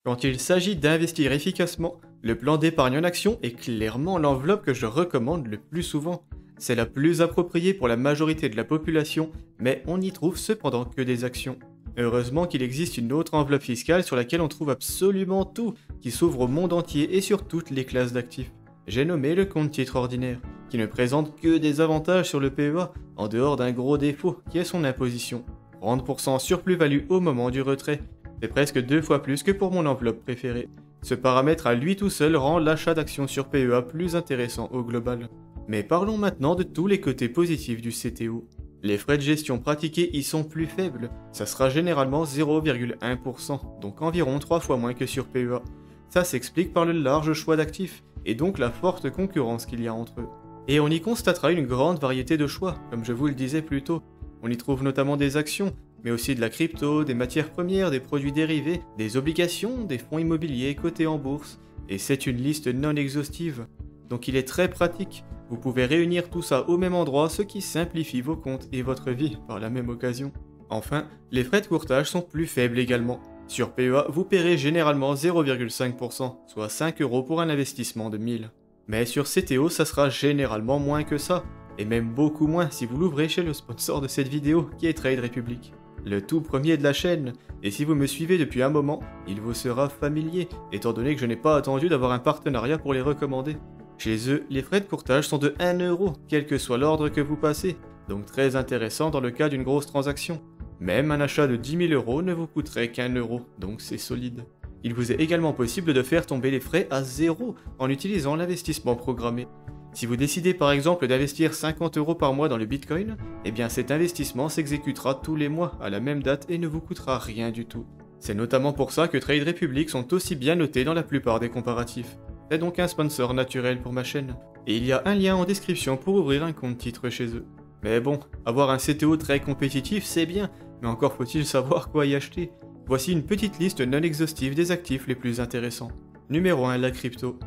Quand il s'agit d'investir efficacement, le plan d'épargne en action est clairement l'enveloppe que je recommande le plus souvent. C'est la plus appropriée pour la majorité de la population, mais on n'y trouve cependant que des actions. Heureusement qu'il existe une autre enveloppe fiscale sur laquelle on trouve absolument tout, qui s'ouvre au monde entier et sur toutes les classes d'actifs. J'ai nommé le compte titre ordinaire, qui ne présente que des avantages sur le PEA, en dehors d'un gros défaut, qui est son imposition. 30% sur plus-value au moment du retrait. C'est presque 2 fois plus que pour mon enveloppe préférée. Ce paramètre à lui tout seul rend l'achat d'actions sur PEA plus intéressant au global. Mais parlons maintenant de tous les côtés positifs du CTO. Les frais de gestion pratiqués y sont plus faibles, ça sera généralement 0,1%, donc environ 3 fois moins que sur PEA. Ça s'explique par le large choix d'actifs, et donc la forte concurrence qu'il y a entre eux. Et on y constatera une grande variété de choix, comme je vous le disais plus tôt. On y trouve notamment des actions, mais aussi de la crypto, des matières premières, des produits dérivés, des obligations, des fonds immobiliers cotés en bourse, et c'est une liste non exhaustive. Donc il est très pratique, vous pouvez réunir tout ça au même endroit, ce qui simplifie vos comptes et votre vie par la même occasion. Enfin, les frais de courtage sont plus faibles également. Sur PEA, vous paierez généralement 0,5%, soit 5 € pour un investissement de 1000. Mais sur CTO, ça sera généralement moins que ça, et même beaucoup moins si vous l'ouvrez chez le sponsor de cette vidéo, qui est Trade Republic. Le tout premier de la chaîne, et si vous me suivez depuis un moment, il vous sera familier, étant donné que je n'ai pas attendu d'avoir un partenariat pour les recommander. Chez eux, les frais de courtage sont de 1 €, quel que soit l'ordre que vous passez, donc très intéressant dans le cas d'une grosse transaction. Même un achat de 10 000 € ne vous coûterait qu'1 €, donc c'est solide. Il vous est également possible de faire tomber les frais à 0 en utilisant l'investissement programmé. Si vous décidez par exemple d'investir 50 € par mois dans le Bitcoin, eh bien cet investissement s'exécutera tous les mois à la même date et ne vous coûtera rien du tout. C'est notamment pour ça que Trade Republic sont aussi bien notés dans la plupart des comparatifs. C'est donc un sponsor naturel pour ma chaîne. Et il y a un lien en description pour ouvrir un compte titre chez eux. Mais bon, avoir un CTO très compétitif c'est bien, mais encore faut-il savoir quoi y acheter. Voici une petite liste non exhaustive des actifs les plus intéressants. Numéro 1, la crypto.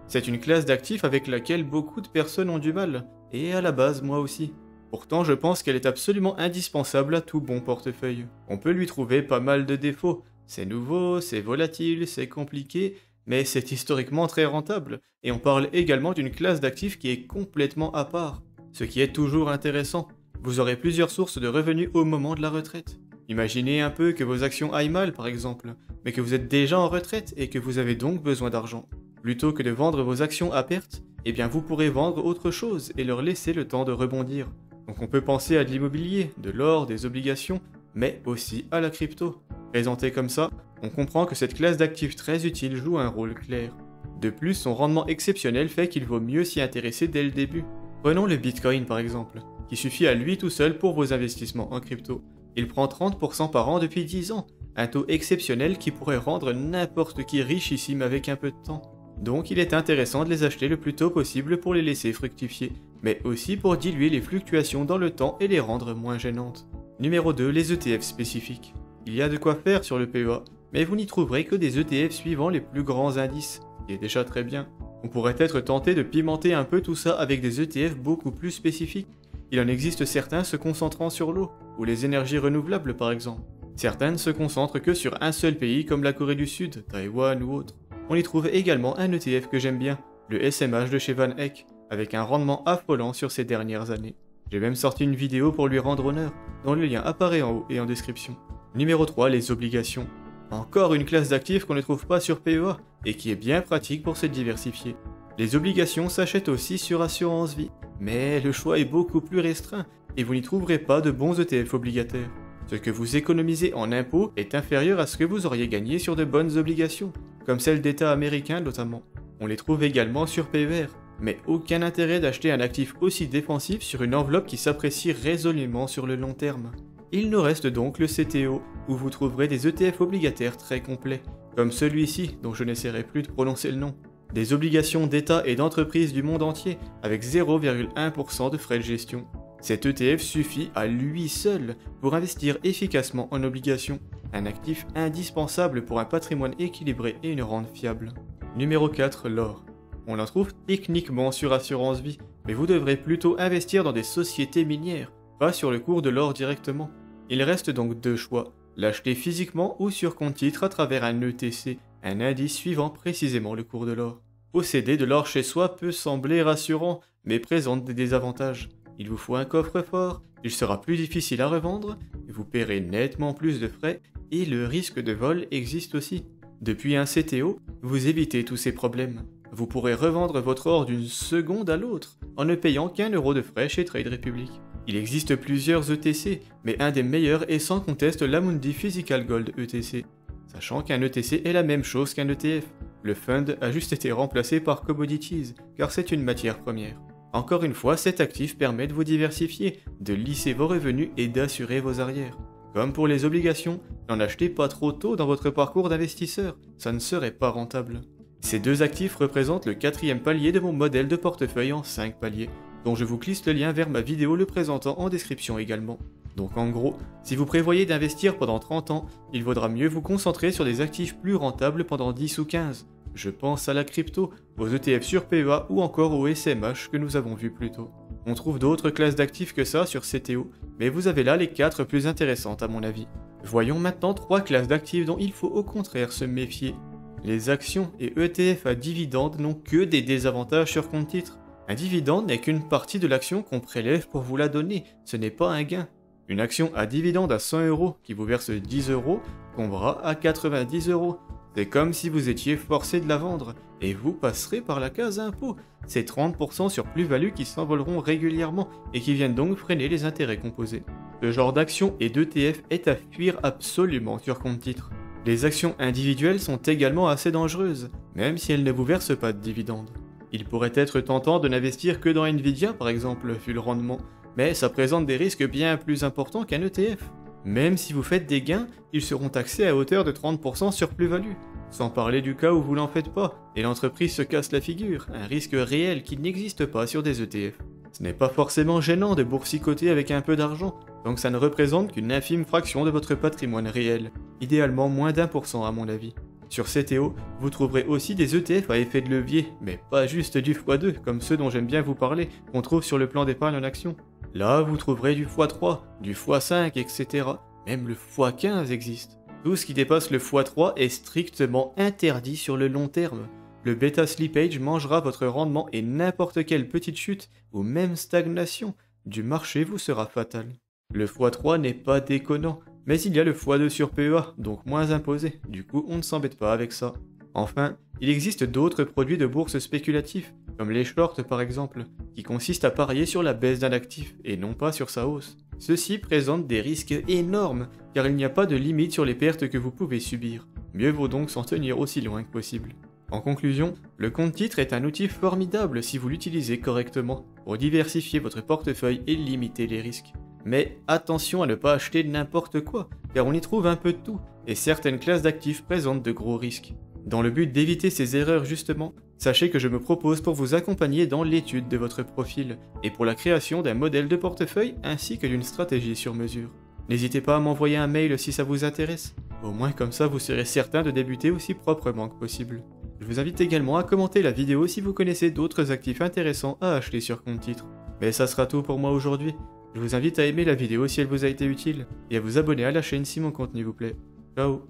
C'est une classe d'actifs avec laquelle beaucoup de personnes ont du mal, et à la base moi aussi. Pourtant je pense qu'elle est absolument indispensable à tout bon portefeuille. On peut lui trouver pas mal de défauts. C'est nouveau, c'est volatile, c'est compliqué, mais c'est historiquement très rentable, et on parle également d'une classe d'actifs qui est complètement à part. Ce qui est toujours intéressant. Vous aurez plusieurs sources de revenus au moment de la retraite. Imaginez un peu que vos actions aillent mal par exemple, mais que vous êtes déjà en retraite et que vous avez donc besoin d'argent. Plutôt que de vendre vos actions à perte, eh bien vous pourrez vendre autre chose et leur laisser le temps de rebondir. Donc on peut penser à de l'immobilier, de l'or, des obligations, mais aussi à la crypto. Présenté comme ça, on comprend que cette classe d'actifs très utile joue un rôle clair. De plus, son rendement exceptionnel fait qu'il vaut mieux s'y intéresser dès le début. Prenons le Bitcoin par exemple, qui suffit à lui tout seul pour vos investissements en crypto. Il prend 30% par an depuis 10 ans, un taux exceptionnel qui pourrait rendre n'importe qui richissime avec un peu de temps. Donc il est intéressant de les acheter le plus tôt possible pour les laisser fructifier, mais aussi pour diluer les fluctuations dans le temps et les rendre moins gênantes. Numéro 2, les ETF spécifiques. Il y a de quoi faire sur le PEA, mais vous n'y trouverez que des ETF suivant les plus grands indices, ce qui est déjà très bien. On pourrait être tenté de pimenter un peu tout ça avec des ETF beaucoup plus spécifiques. Il en existe certains se concentrant sur l'eau, ou les énergies renouvelables par exemple. Certains ne se concentrent que sur un seul pays comme la Corée du Sud, Taïwan ou autre. On y trouve également un ETF que j'aime bien, le SMH de chez Van Eck, avec un rendement affolant sur ces dernières années. J'ai même sorti une vidéo pour lui rendre honneur, dont le lien apparaît en haut et en description. Numéro 3, les obligations. Encore une classe d'actifs qu'on ne trouve pas sur PEA, et qui est bien pratique pour se diversifier. Les obligations s'achètent aussi sur assurance vie, mais le choix est beaucoup plus restreint, et vous n'y trouverez pas de bons ETF obligataires. Ce que vous économisez en impôts est inférieur à ce que vous auriez gagné sur de bonnes obligations, comme celles d'États américains notamment. On les trouve également sur PER, mais aucun intérêt d'acheter un actif aussi défensif sur une enveloppe qui s'apprécie résolument sur le long terme. Il nous reste donc le CTO, où vous trouverez des ETF obligataires très complets, comme celui-ci dont je n'essaierai plus de prononcer le nom. Des obligations d'État et d'entreprises du monde entier, avec 0,1% de frais de gestion. Cet ETF suffit à lui seul pour investir efficacement en obligations, un actif indispensable pour un patrimoine équilibré et une rente fiable. Numéro 4, l'or. On la trouve techniquement sur assurance vie, mais vous devrez plutôt investir dans des sociétés minières, pas sur le cours de l'or directement. Il reste donc deux choix, l'acheter physiquement ou sur compte titre à travers un ETC, Un indice suivant précisément le cours de l'or. Posséder de l'or chez soi peut sembler rassurant, mais présente des désavantages. Il vous faut un coffre-fort, il sera plus difficile à revendre, vous paierez nettement plus de frais, et le risque de vol existe aussi. Depuis un CTO, vous évitez tous ces problèmes. Vous pourrez revendre votre or d'une seconde à l'autre, en ne payant qu'1 euro de frais chez Trade Republic. Il existe plusieurs ETC, mais un des meilleurs est sans conteste l'Amundi Physical Gold ETC. Sachant qu'un ETC est la même chose qu'un ETF. Le fund a juste été remplacé par commodities, car c'est une matière première. Encore une fois, cet actif permet de vous diversifier, de lisser vos revenus et d'assurer vos arrières. Comme pour les obligations, n'en achetez pas trop tôt dans votre parcours d'investisseur, ça ne serait pas rentable. Ces deux actifs représentent le 4e palier de mon modèle de portefeuille en 5 paliers, dont je vous glisse le lien vers ma vidéo le présentant en description également. Donc en gros, si vous prévoyez d'investir pendant 30 ans, il vaudra mieux vous concentrer sur des actifs plus rentables pendant 10 ou 15. Je pense à la crypto, aux ETF sur PEA ou encore au SMH que nous avons vu plus tôt. On trouve d'autres classes d'actifs que ça sur CTO, mais vous avez là les 4 plus intéressantes à mon avis. Voyons maintenant 3 classes d'actifs dont il faut au contraire se méfier. Les actions et ETF à dividendes n'ont que des désavantages sur compte titre. Un dividende n'est qu'une partie de l'action qu'on prélève pour vous la donner, ce n'est pas un gain. Une action à dividende à 100 € qui vous verse 10 € tombera à 90 €. C'est comme si vous étiez forcé de la vendre, et vous passerez par la case impôt. C'est 30% sur plus-value qui s'envoleront régulièrement, et qui viennent donc freiner les intérêts composés. Ce genre d'action et d'ETF est à fuir absolument sur compte titre. Les actions individuelles sont également assez dangereuses, même si elles ne vous versent pas de dividendes. Il pourrait être tentant de n'investir que dans Nvidia par exemple, vu le rendement, mais ça présente des risques bien plus importants qu'un ETF. Même si vous faites des gains, ils seront taxés à hauteur de 30% sur plus-value. Sans parler du cas où vous n'en faites pas, et l'entreprise se casse la figure, un risque réel qui n'existe pas sur des ETF. Ce n'est pas forcément gênant de boursicoter avec un peu d'argent, donc ça ne représente qu'une infime fraction de votre patrimoine réel, idéalement moins d'1% à mon avis. Sur CTO, vous trouverez aussi des ETF à effet de levier, mais pas juste du x2 comme ceux dont j'aime bien vous parler, qu'on trouve sur le plan d'épargne en action. Là, vous trouverez du x3, du x5, etc. Même le x15 existe. Tout ce qui dépasse le x3 est strictement interdit sur le long terme. Le bêta slippage mangera votre rendement et n'importe quelle petite chute, ou même stagnation, du marché vous sera fatale. Le x3 n'est pas déconnant, mais il y a le x2 sur PEA, donc moins imposé, du coup on ne s'embête pas avec ça. Enfin, il existe d'autres produits de bourse spéculatifs, comme les shorts par exemple, qui consistent à parier sur la baisse d'un actif et non pas sur sa hausse. Ceux-ci présentent des risques énormes, car il n'y a pas de limite sur les pertes que vous pouvez subir. Mieux vaut donc s'en tenir aussi loin que possible. En conclusion, le compte titre est un outil formidable si vous l'utilisez correctement, pour diversifier votre portefeuille et limiter les risques. Mais attention à ne pas acheter n'importe quoi, car on y trouve un peu de tout, et certaines classes d'actifs présentent de gros risques. Dans le but d'éviter ces erreurs justement, sachez que je me propose pour vous accompagner dans l'étude de votre profil, et pour la création d'un modèle de portefeuille ainsi que d'une stratégie sur mesure. N'hésitez pas à m'envoyer un mail si ça vous intéresse, au moins comme ça vous serez certain de débuter aussi proprement que possible. Je vous invite également à commenter la vidéo si vous connaissez d'autres actifs intéressants à acheter sur compte titre. Mais ça sera tout pour moi aujourd'hui. Je vous invite à aimer la vidéo si elle vous a été utile, et à vous abonner à la chaîne si mon contenu vous plaît. Ciao.